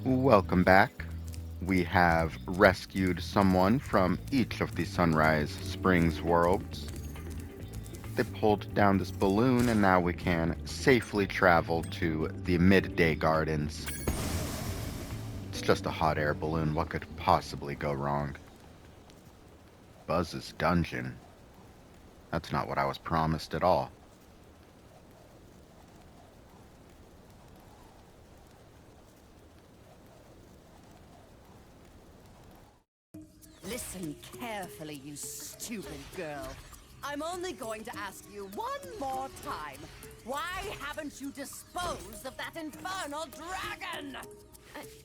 Welcome back. We have rescued someone from each of the Sunrise Springs worlds. They pulled down this balloon, and now we can safely travel to the Midday Gardens. It's just a hot air balloon. What could possibly go wrong? Buzz's dungeon. That's not what I was promised at all. Listen carefully, you stupid girl. I'm only going to ask you one more time. Why haven't you disposed of that infernal dragon?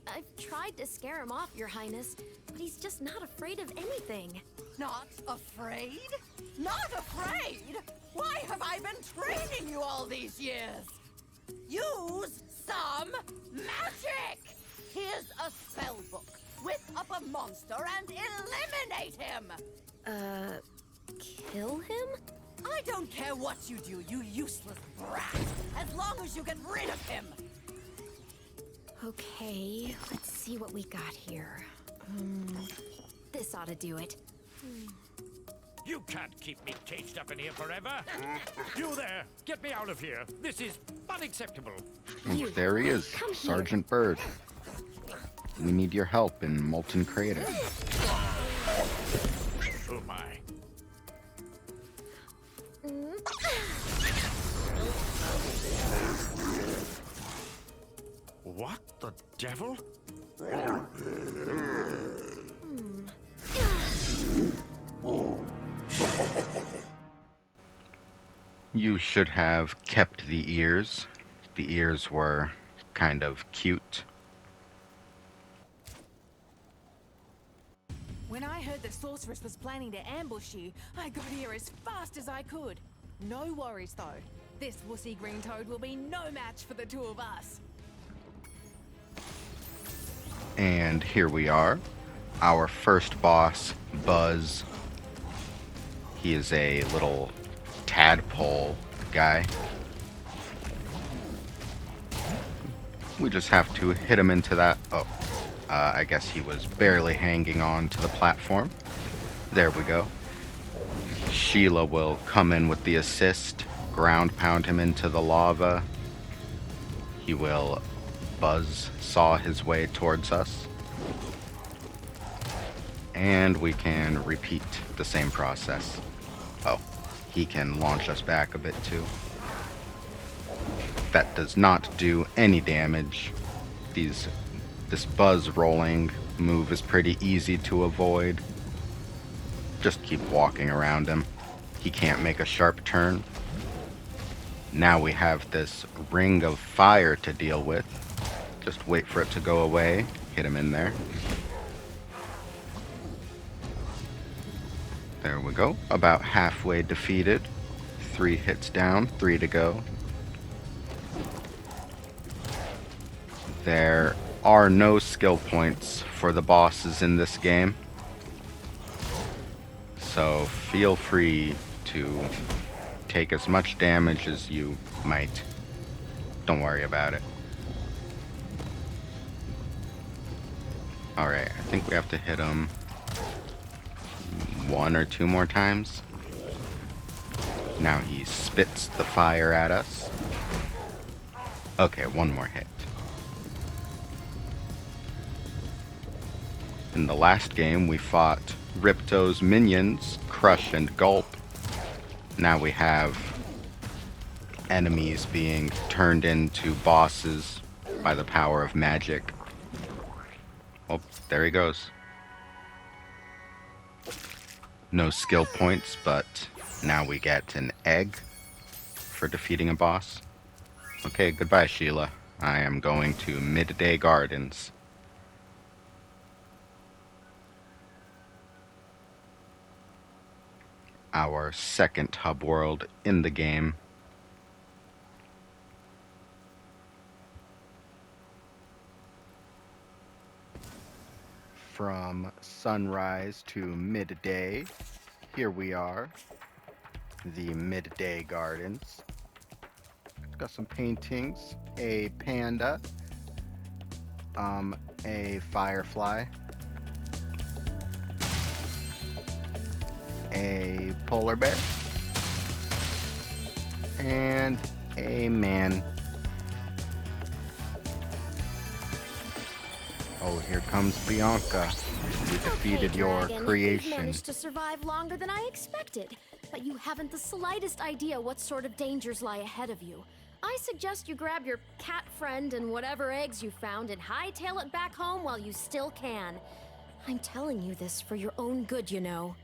I've tried to scare him off, Your Highness, but he's just not afraid of anything. Not afraid? Not afraid? Why have I been training you all these years? Use some magic! Here's a spell book. Whip up a monster and eliminate him! Kill him? I don't care what you do, you useless brat, as long as you get rid of him! Okay, let's see what we got here. This ought to do it. You can't keep me caged up in here forever. You there, get me out of here. This is unacceptable. Ooh, there he is, Come here. Sergeant Bird. We need your help in Molten Crater. Oh my. What the devil? You should have kept the ears. The ears were kind of cute. When I heard the sorceress was planning to ambush you, I got here as fast as I could. No worries though. This wussy green toad will be no match for the two of us. And here we are. Our first boss, Buzz. He is a little tadpole guy. We just have to hit him into that. Oh, I guess he was barely hanging on to the platform. There we go. Sheila will come in with the assist, ground pound him into the lava. He will buzz saw his way towards us. And we can repeat the same process. Oh, he can launch us back a bit too. That does not do any damage. This buzz rolling move is pretty easy to avoid. Just keep walking around him. He can't make a sharp turn. Now we have this ring of fire to deal with. Just wait for it to go away. Hit him in there. There we go. About halfway defeated. 3 hits down, 3 to go. There are no skill points for the bosses in this game. So feel free to take as much damage as you might. Don't worry about it. Alright, I think we have to hit him 1 or 2 more times. Now he spits the fire at us. Okay, 1 more hit. In the last game, we fought Ripto's minions, Crush and Gulp. Now we have enemies being turned into bosses by the power of magic. Oh, there he goes. No skill points, but now we get an egg for defeating a boss. Okay, goodbye, Sheila. I am going to Midday Gardens. Our second hub world in the game. From sunrise to midday, here we are, the Midday Gardens. Got some paintings, a panda, A firefly, a polar bear, and a man. Oh, here comes Bianca. You defeated Okay, your Dragon, creation. You've managed to survive longer than I expected, but you haven't the slightest idea what sort of dangers lie ahead of you. I suggest you grab your cat friend and whatever eggs you found and hightail it back home while you still can. I'm telling you this for your own good, you know.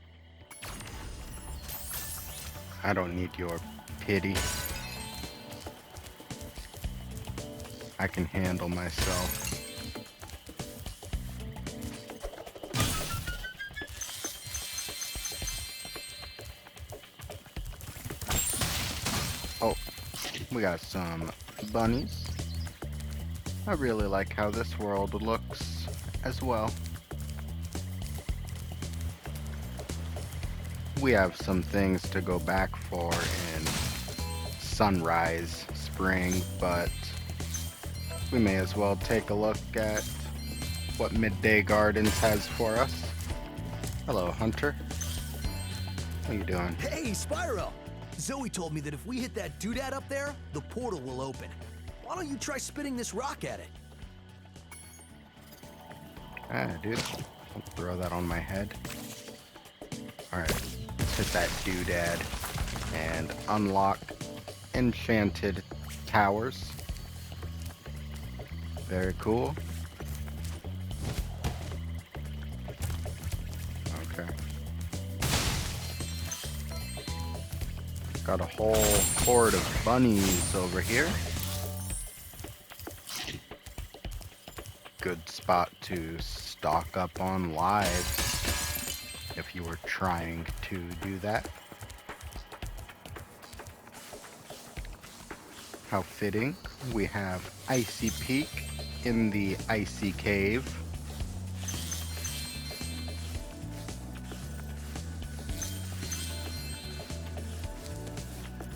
I don't need your pity. I can handle myself. Oh, we got some bunnies. I really like how this world looks as well. We have some things to go back for in Sunrise Spring, but we may as well take a look at what Midday Gardens has for us. Hello, Hunter. How you doing? Hey, Spyro! Zoe told me that if we hit that doodad up there, the portal will open. Why don't you try spinning this rock at it? Ah, dude. Don't throw that on my head. Alright, let's hit that doodad and unlock enchanted towers. Very cool. Okay. Got a whole horde of bunnies over here. Good spot to stock up on lives if you were trying to do that. How fitting. We have Icy Peak in the Icy Cave.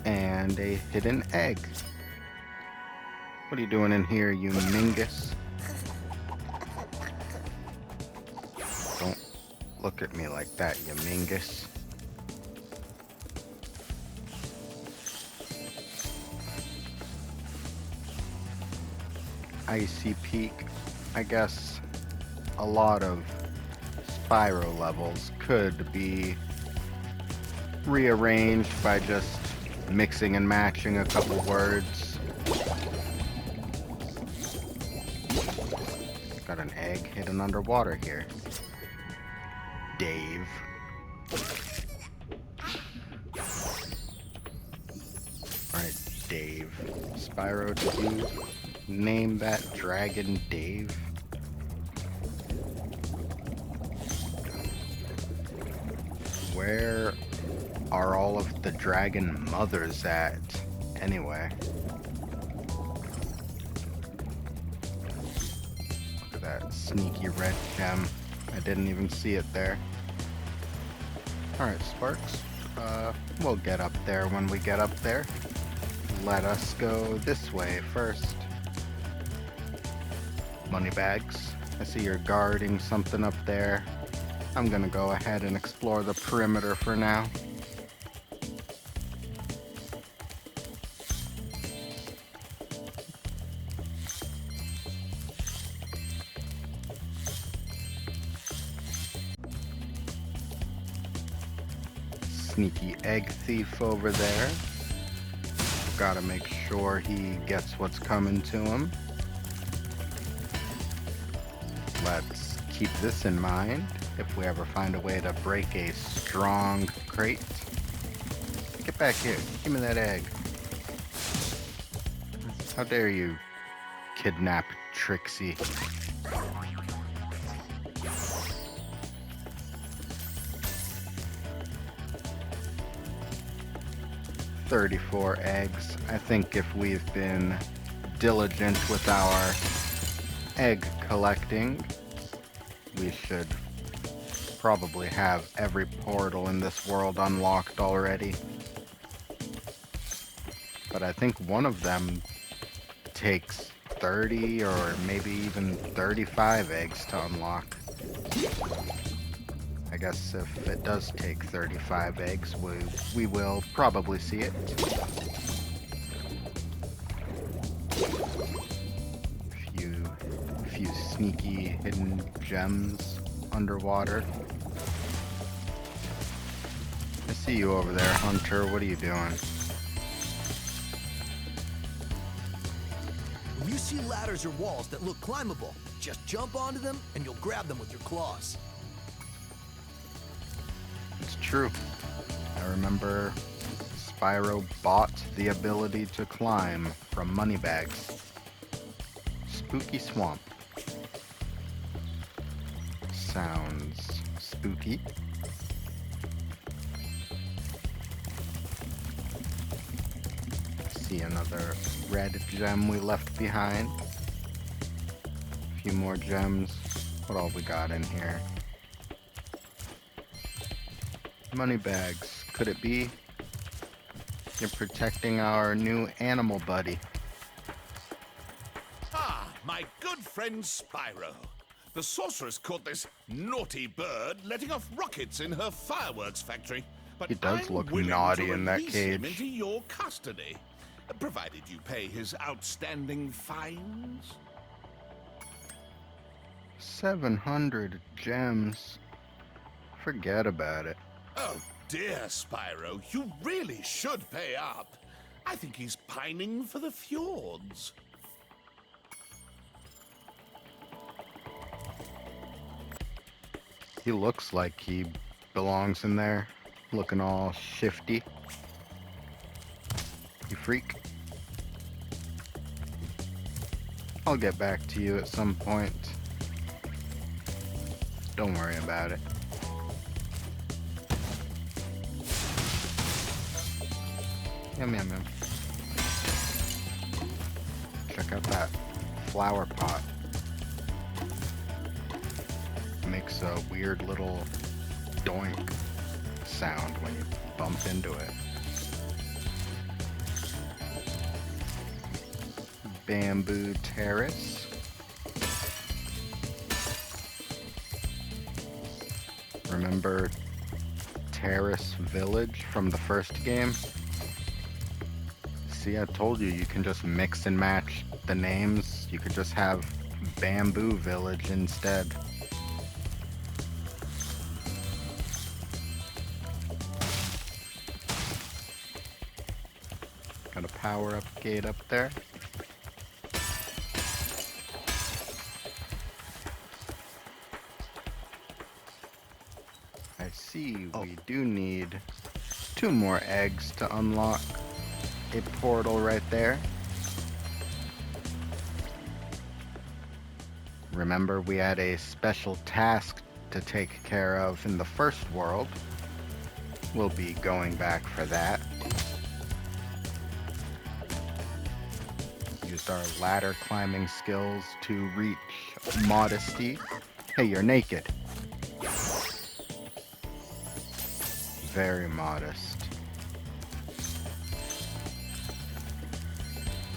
And a hidden egg. What are you doing in here, you mingus? Don't look at me like that, you mingus. Icy Peak. I guess a lot of Spyro levels could be rearranged by just mixing and matching a couple words. Got an egg hidden underwater here. Dave. Alright, Dave. Spyro, did you name that dragon Dave? Where are all of the dragon mothers at, anyway? Look at that sneaky red gem. I didn't even see it there. Alright, Sparks. We'll get up there when we get up there. Let us go this way first. Moneybags. I see you're guarding something up there. I'm gonna go ahead and explore the perimeter for now. Sneaky egg thief over there. Gotta make sure he gets what's coming to him. Let's keep this in mind if we ever find a way to break a strong crate. Get back here. Give me that egg. How dare you kidnap Trixie. 34 eggs. I think if we've been diligent with our egg collecting, we should probably have every portal in this world unlocked already. But I think one of them takes 30 or maybe even 35 eggs to unlock. I guess if it does take 35 eggs, we will probably see it. A few sneaky hidden gems underwater. I see you over there, Hunter. What are you doing? When you see ladders or walls that look climbable, just jump onto them and you'll grab them with your claws. It's true. I remember Spyro bought the ability to climb from Moneybags. Spooky Swamp. Sounds spooky. See another red gem we left behind. A few more gems. What all we got in here? Moneybags. Could it be? You're protecting our new animal buddy. Ah, my good friend Spyro. The sorceress caught this naughty bird letting off rockets in her fireworks factory. But He does I'm look willing naughty to in that release him cage. into your custody, provided you pay his outstanding fines. 700 gems. Forget about it. Oh dear, Spyro, you really should pay up. I think he's pining for the fjords. He looks like he belongs in there, looking all shifty. You freak. I'll get back to you at some point. Don't worry about it. Yum yum yum. Check out that flower pot. Makes a weird little doink sound when you bump into it. Bamboo terrace. Remember Terrace Village from the first game? See, I told you, you can just mix and match the names. You could just have Bamboo Village instead. Got a power-up gate up there. I see we do need 2 more eggs to unlock a portal right there. Remember, we had a special task to take care of in the first world. We'll be going back for that. Used our ladder climbing skills to reach modesty. Hey, you're naked. Very modest.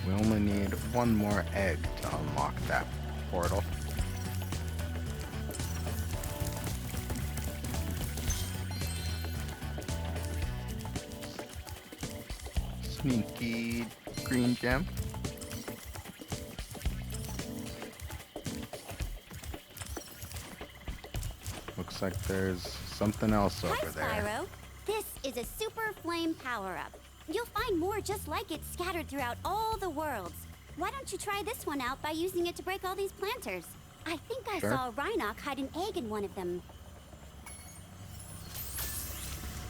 We only need 1 more egg to unlock that portal. Sneaky green gem. Looks like there's something else over Hi, there. Spyro. This is a super flame power-up. You'll find more just like it scattered throughout all the worlds. Why don't you try this one out by using it to break all these planters? I think I Sure. saw Rhinoc hide an egg in one of them.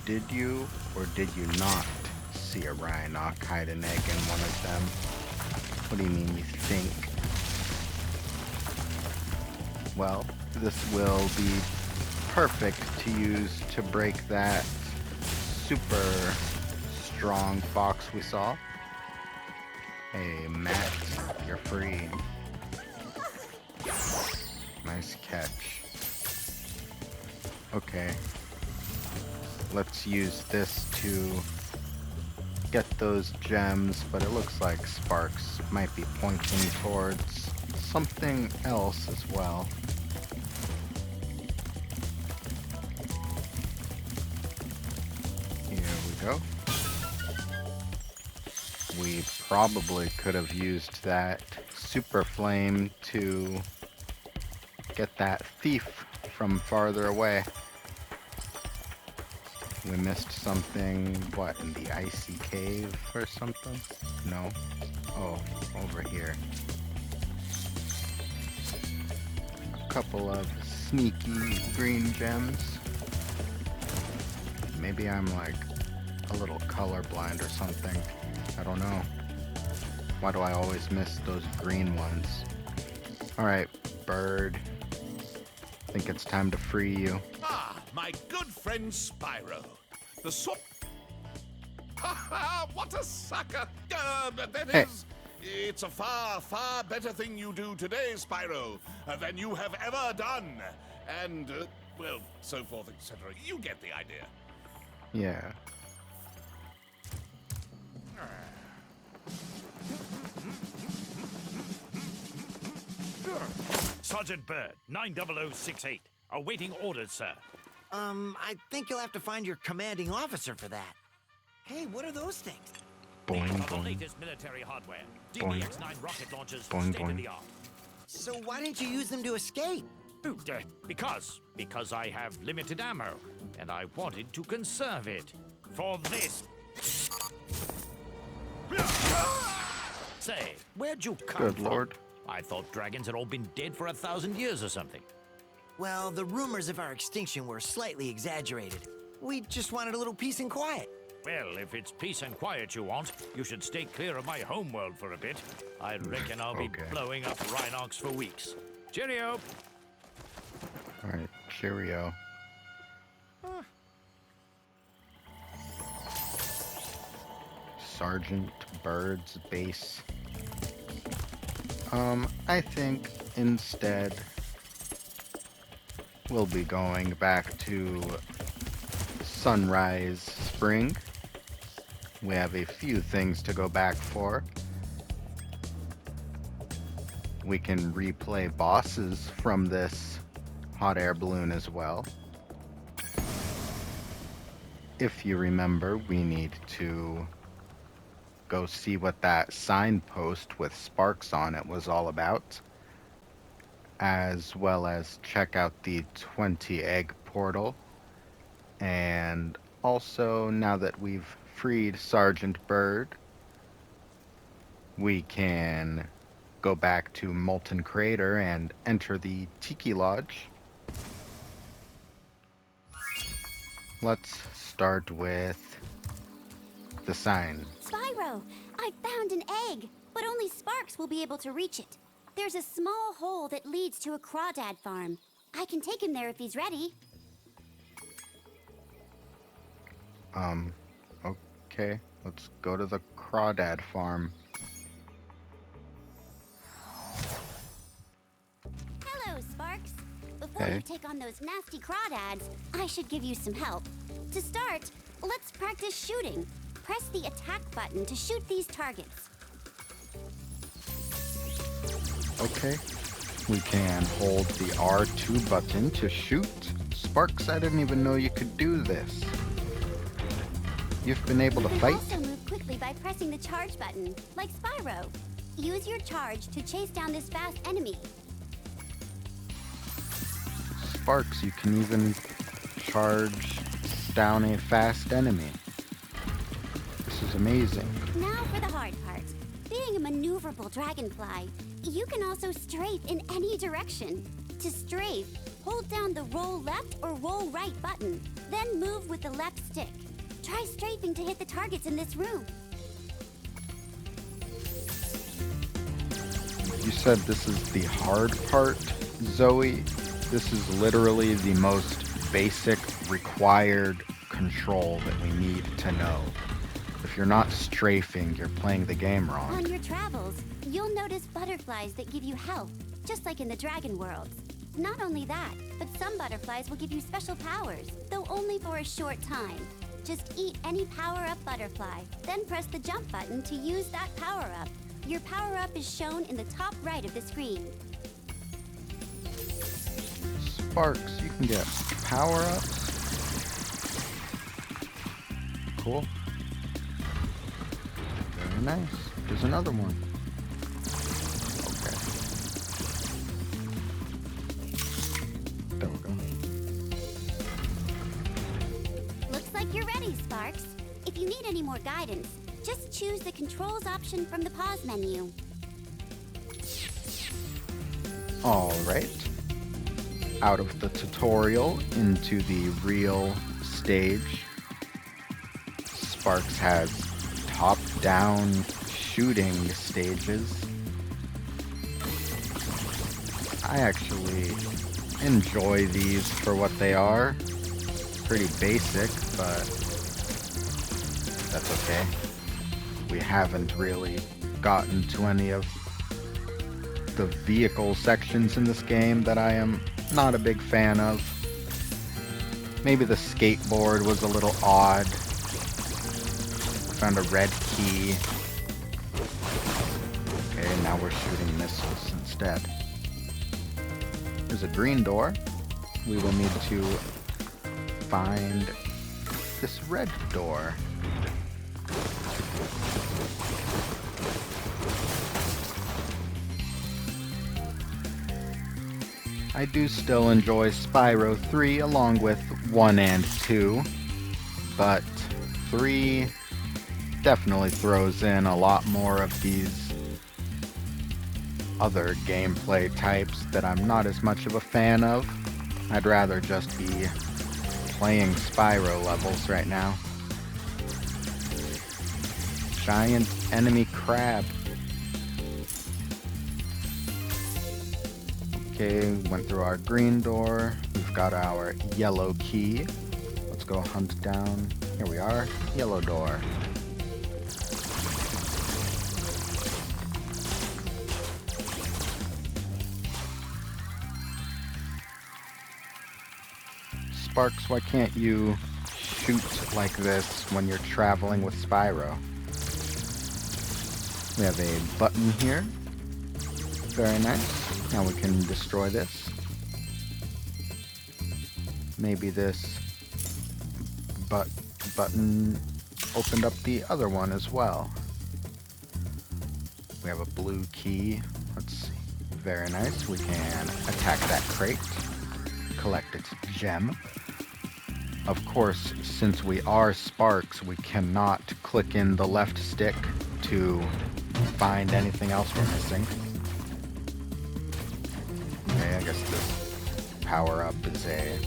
Did you or did you not see a Rhinoc hide an egg in one of them? What do you mean you think? Well, this will be perfect to use to break that super strong box we saw. Hey, Matt, you're free. Nice catch. Okay. Let's use this to get those gems, but it looks like Sparks might be pointing towards something else as well. Here we go. We probably could have used that super flame to get that thief from farther away. We missed something, what, in the icy cave or something? No. Oh, over here. A couple of sneaky green gems. Maybe I'm like a little colorblind or something. I don't know. Why do I always miss those green ones? Alright, bird. I think it's time to free you. Ah, my good friend Spyro. The sort. What a sucker! That Hey. is. It's a far, far better thing you do today, Spyro, than you have ever done. And, well, so forth, etc. You get the idea. Yeah. Sergeant Bird, 90068. Awaiting orders, sir. I think you'll have to find your commanding officer for that. Hey, what are those things? Boing, These are the boing. latest military hardware. Boing. DBX-9 rocket launchers, Boing, state boing. of the art. So why didn't you use them to escape? Because I have limited ammo, and I wanted to conserve it for this. Say, where'd you come Good from? lord. I thought dragons had all been dead for 1,000 years or something. Well, the rumors of our extinction were slightly exaggerated. We just wanted a little peace and quiet. Well, if it's peace and quiet you want, you should stay clear of my homeworld for a bit. I reckon I'll be Okay. blowing up Rhinox for weeks. Cheerio! Alright, cheerio. Sergeant Bird's base. I think instead we'll be going back to Sunrise Spring. We have a few things to go back for. We can replay bosses from this hot air balloon as well. If you remember, we need to go see what that signpost with sparks on it was all about, as well as check out the 20 egg portal. And also, now that we've freed Sergeant Bird, we can go back to Molten Crater and enter the Tiki Lodge. Let's start with the sign. Spyro, I found an egg, but only Sparks will be able to reach it. There's a small hole that leads to a crawdad farm. I can take him there if he's ready. Okay, let's go to the crawdad farm. Hello, Sparks. Before Hey. you take on those nasty crawdads, I should give you some help. To start, let's practice shooting. Press the attack button to shoot these targets. Okay, we can hold the R2 button to shoot. Sparks, I didn't even know you could do this. You've been able to You can fight? also move quickly by pressing the charge button, like Spyro. Use your charge to chase down this fast enemy. Sparks, you can even charge down a fast enemy. This is amazing. Now for the hard part. Being a maneuverable dragonfly, you can also strafe in any direction. To strafe, hold down the roll left or roll right button, then move with the left stick. Try strafing to hit the targets in this room. You said this is the hard part, Zoe. This is literally the most basic required control that we need to know. If you're not strafing, you're playing the game wrong. On your travels, you'll notice butterflies that give you health, just like in the dragon worlds. Not only that, but some butterflies will give you special powers, though only for a short time. just eat any power-up butterfly, then press the jump button to use that power-up. Your power-up is shown in the top right of the screen. Sparks, you can get power-ups. Cool. Very nice. There's another one. Okay. There we go. Looks like you're ready, Sparks. If you need any more guidance, just choose the controls option from the pause menu. Alright. Out of the tutorial into the real stage. Sparks has top-down shooting stages. I actually enjoy these for what they are. Pretty basic, but that's okay. We haven't really gotten to any of the vehicle sections in this game that I am not a big fan of. Maybe the skateboard was a little odd. Found a red key. Okay, now we're shooting missiles instead. There's a green door. We will need to find this red door. I do still enjoy Spyro 3 along with 1 and 2, but 3 definitely throws in a lot more of these other gameplay types that I'm not as much of a fan of. I'd rather just be playing Spyro levels right now. Giant enemy crab. Okay, went through our green door. We've got our yellow key. Let's go hunt down. Here we are, yellow door. Sparks, why can't you shoot like this when you're traveling with Spyro? We have a button here. Very nice. Now we can destroy this. Maybe this button opened up the other one as well. We have a blue key. Let's see. Very nice. We can attack that crate. Collect its gem. Of course, since we are Sparks, we cannot click in the left stick to find anything else we're missing. Okay, I guess this power-up is a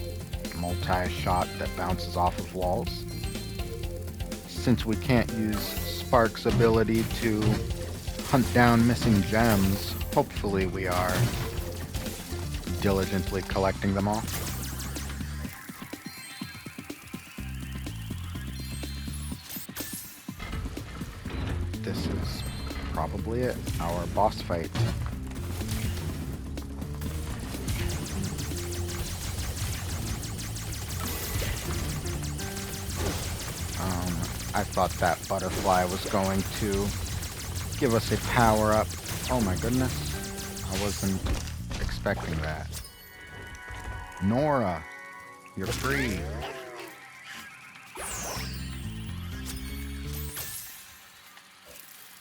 multi-shot that bounces off of walls. Since we can't use Spark's ability to hunt down missing gems, hopefully we are diligently collecting them all. This is probably it, our boss fight. I thought that butterfly was going to give us a power-up. Oh my goodness, I wasn't expecting that. Nora, you're free.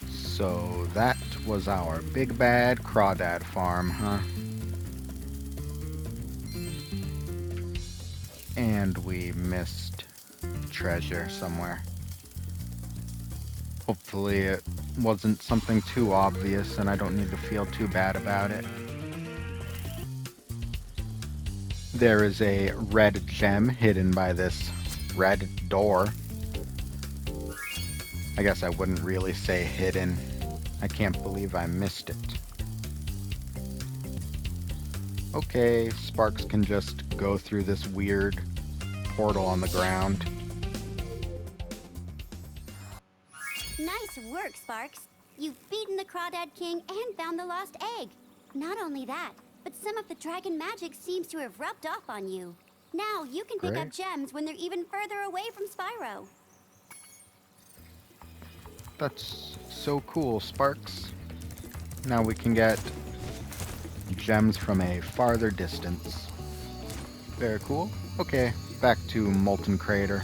So that was our big bad crawdad farm, huh? And we missed treasure somewhere. Hopefully it wasn't something too obvious and I don't need to feel too bad about it. There is a red gem hidden by this red door. I guess I wouldn't really say hidden. I can't believe I missed it. Okay, Sparks can just go through this weird portal on the ground. Nice work, Sparks. You've beaten the Crawdad King and found the lost egg. Not only that, but some of the dragon magic seems to have rubbed off on you. Now you can pick up Great. gems when they're even further away from Spyro. That's so cool, Sparks. Now we can get gems from a farther distance. Very cool. Okay, back to Molten Crater.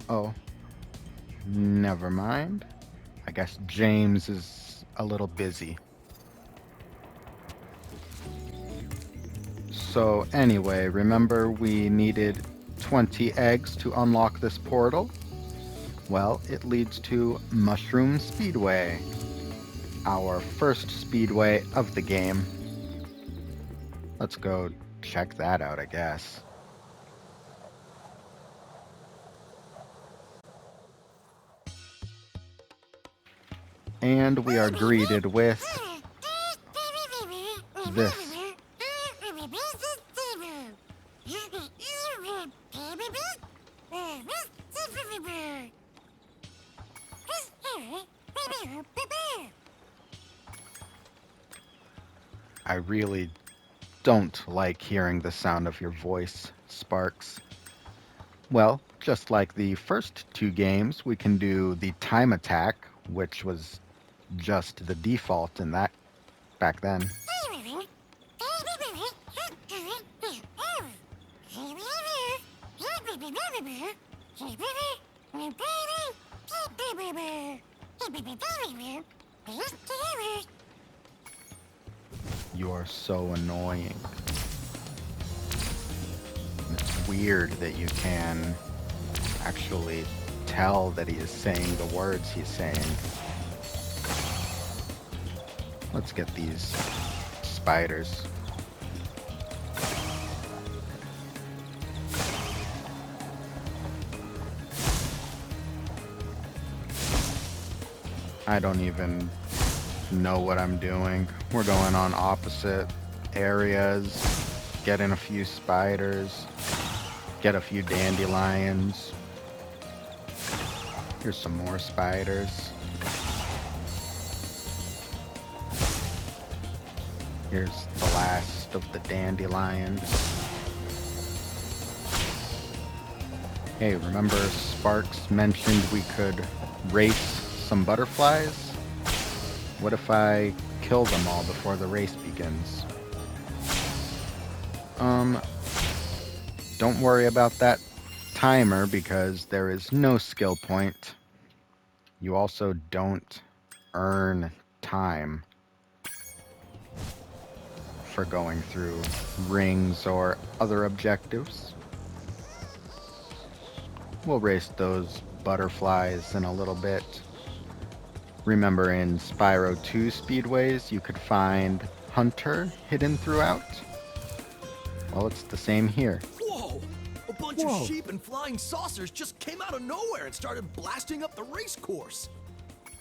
Oh. Never mind. I guess James is a little busy. So anyway, remember we needed 20 eggs to unlock this portal? Well, it leads to Mushroom Speedway, our first speedway of the game. Let's go check that out, I guess. And we are greeted with this. I really don't like hearing the sound of your voice, Sparks. Well, just like the first two games, we can do the time attack, which was just the default in that back then. You are so annoying. It's weird that you can actually tell that he is saying the words he's saying. Let's get these spiders. I don't even know what I'm doing. We're going on opposite areas, getting a few spiders, get a few dandelions. Here's some more spiders. Here's the last of the dandelions. Hey, remember Sparks mentioned we could race some butterflies? What if I kill them all before the race begins? Don't worry about that timer because there is no skill point. You also don't earn time for going through rings or other objectives. We'll race those butterflies in a little bit. Remember in Spyro 2 speedways you could find Hunter hidden throughout? Well, it's the same here. Whoa! A bunch of sheep and flying saucers just came out of nowhere and started blasting up the race course.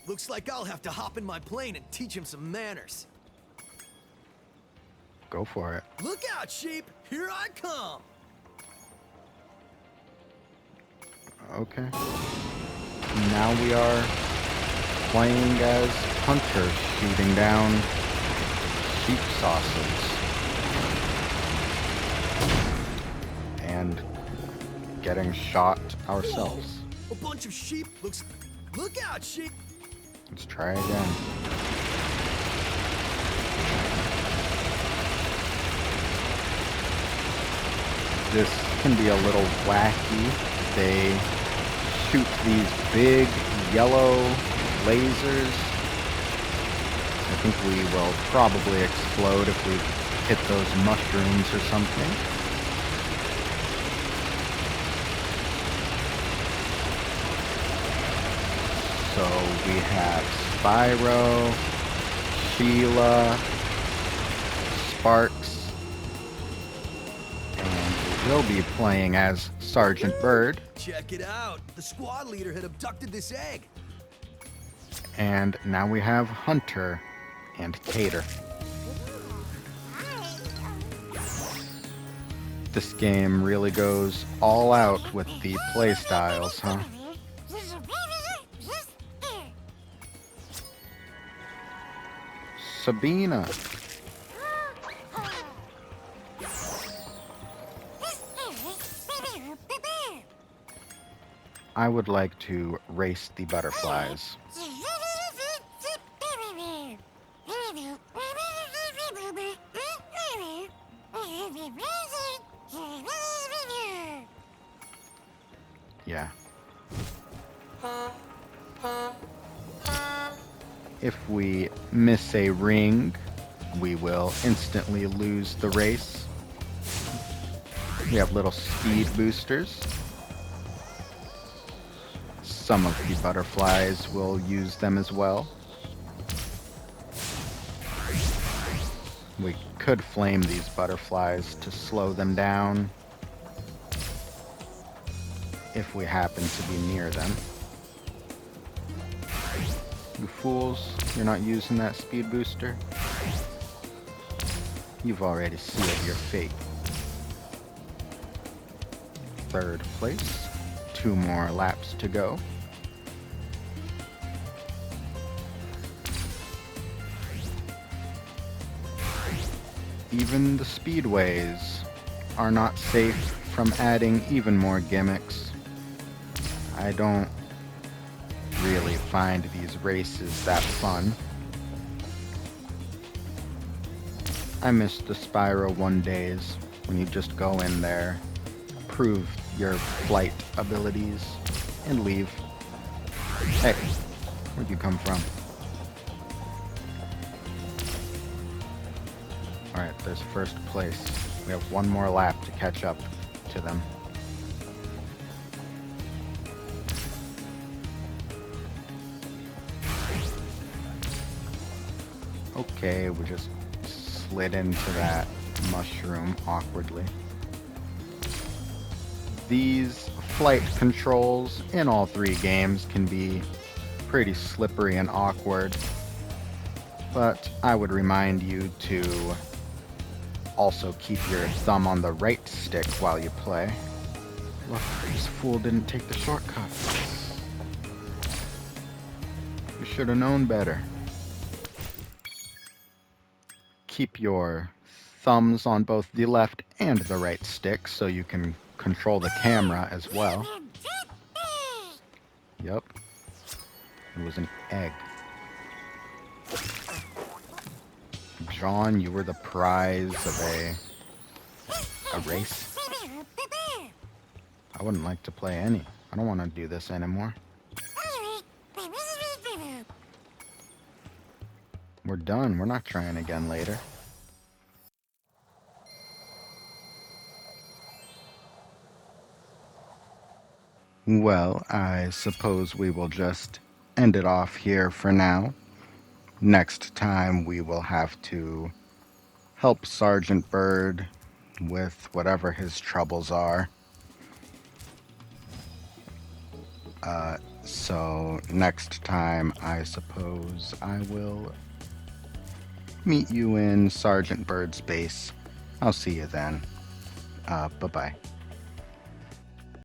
Looks like I'll have to hop in my plane and teach him some manners. Go for it. Look out, sheep! Here I come! Okay. Now we are playing as Hunter, shooting down sheep saucers. And getting shot ourselves. Whoa, a bunch of sheep looks... Look out, sheep! Let's try again. This can be a little wacky. They shoot these big yellow lasers. I think we will probably explode if we hit those mushrooms or something. So we have Spyro, Sheila, Sparks, and we'll be playing as Sergeant Bird. Check it out! The squad leader had abducted this egg. And now we have Hunter and Tater. This game really goes all out with the playstyles, huh? Sabina. I would like to race the butterflies. Yeah. If we miss a ring, we will instantly lose the race. We have little speed boosters. Some of the butterflies will use them as well. We could flame these butterflies to slow them down if we happen to be near them. You fools, you're not using that speed booster? You've already sealed your fate. Third place. 2 more laps to go. Even the speedways are not safe from adding even more gimmicks. I don't really find these races that fun. I miss the Spyro 1 days when you just go in there, prove your flight abilities, and leave. Hey, where'd you come from? Alright, there's first place. We have 1 more lap to catch up to them. Okay, we just slid into that mushroom awkwardly. These flight controls in all 3 games can be pretty slippery and awkward, but I would remind you to also keep your thumb on the right stick while you play. Look, this fool didn't take the shortcut. You should have known better. Keep your thumbs on both the left and the right stick so you can control the camera as well. Yup. It was an egg. John, you were the prize of a race? I wouldn't like to play any. I don't want to do this anymore. We're done. We're not trying again later. Well, I suppose we will just end it off here for now. Next time we will have to help Sergeant Bird with whatever his troubles are. So next time I suppose I will meet you in Sergeant Bird's base. I'll see you then. Bye-bye.